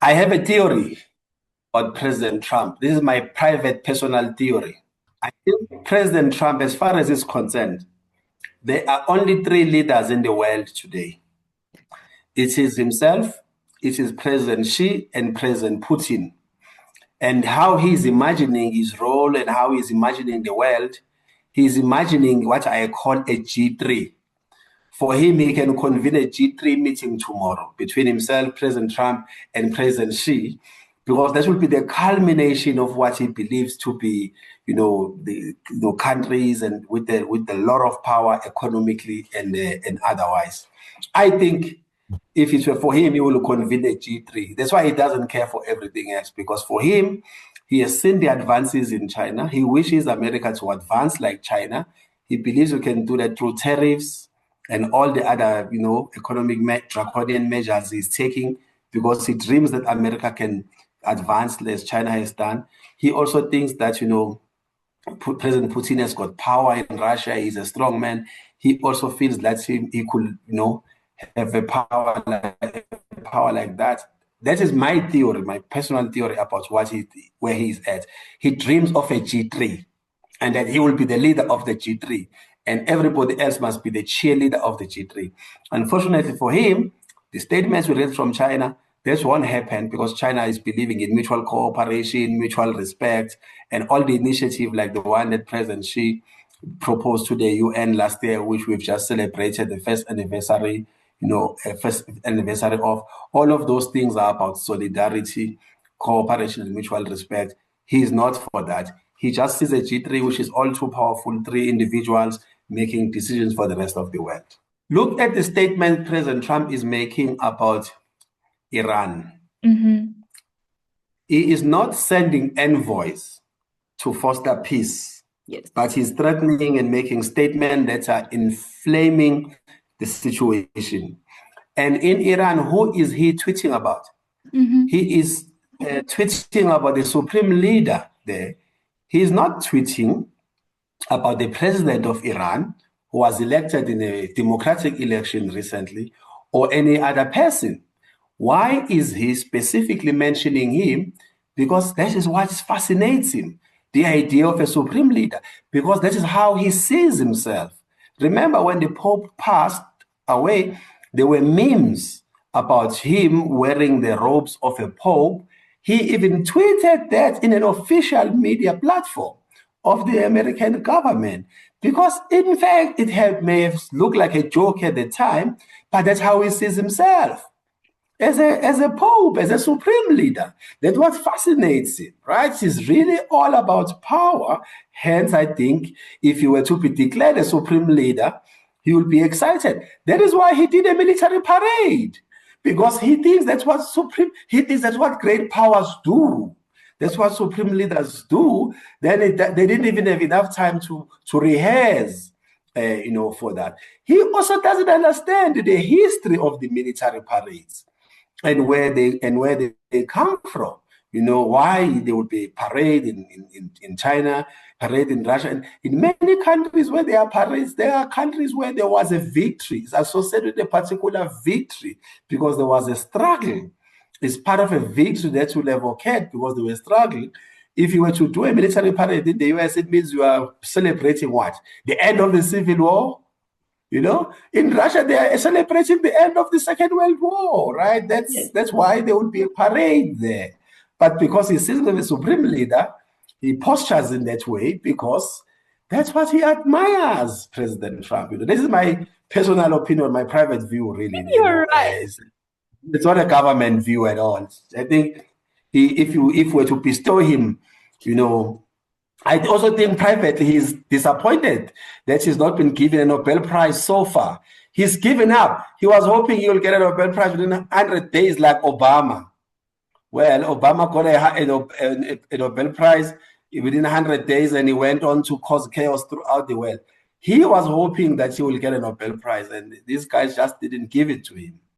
I have a theory about President Trump. This is my private personal theory. I think President Trump, as far as is concerned, there are only three leaders in the world today. It is himself, it is President Xi, and President Putin. And how he's imagining his role and how he's imagining the world, he's imagining what I call a G3. For him, he can convene a G3 meeting tomorrow between himself, President Trump, and President Xi, because that will be the culmination of what he believes to be, the countries and with a lot of power economically and otherwise. I think if it were for him, he will convene a G3. That's why he doesn't care for everything else, because for him, he has seen the advances in China. He wishes America to advance like China. He believes we can do that through tariffs and all the other, economic draconian measures he's taking, because he dreams that America can advance as China has done. He also thinks that, President Putin has got power in Russia. He's a strong man. He also feels that he could, have a power like that. That is my theory, my personal theory about where he's at. He dreams of a G3, and that he will be the leader of the G3, and everybody else must be the cheerleader of the G3. Unfortunately for him, the statements we read from China, this won't happen, because China is believing in mutual cooperation, mutual respect, and all the initiative like the one that President Xi proposed to the UN last year, which we've just celebrated the first anniversary of. All of those things are about solidarity, cooperation, and mutual respect. He is not for that. He just sees a G3, which is all too powerful, three individuals making decisions for the rest of the world. Look at the statement President Trump is making about Iran. Mm-hmm. He is not sending envoys to foster peace, yes, but he's threatening and making statements that are inflaming the situation. And in Iran, who is he tweeting about? Mm-hmm. He is tweeting about the supreme leader there. He is not tweeting about the president of Iran, who was elected in a democratic election recently, or any other person. Why is he specifically mentioning him? Because that is what fascinates him, the idea of a supreme leader, because that is how he sees himself. Remember, when the Pope passed away, there were memes about him wearing the robes of a Pope. He even tweeted that in an official media platform of the American government, because in fact, may have looked like a joke at the time, but that's how he sees himself. As a Pope, as a supreme leader. That's what fascinates him, right? It's really all about power. Hence, I think if he were to be declared a supreme leader, he will be excited. That is why he did a military parade, because he thinks that's what great powers do. That's what supreme leaders do. Then they didn't even have enough time to rehearse, for that. He also doesn't understand the history of the military parades and where they come from. Why they would be parade in China, parade in Russia, and in many countries where there are parades, there are countries where there was a victory. It's associated with a particular victory because there was a struggle. It's part of a victory that will have occurred because they were struggling. If you were to do a military parade in the US, it means you are celebrating what? The end of the Civil War? In Russia, they are celebrating the end of the Second World War, right? That's why there would be a parade there. But because he sees him as a supreme leader, he postures in that way because that's what he admires, President Trump. This is my personal opinion, my private view, really. You're right. It's not a government view at all. I think if we were to bestow him, I also think privately he's disappointed that he's not been given a Nobel Prize so far. He's given up. He was hoping he will get a Nobel Prize within 100 days like Obama. Well, Obama got a Nobel Prize within 100 days and he went on to cause chaos throughout the world. He was hoping that he will get a Nobel Prize and these guys just didn't give it to him.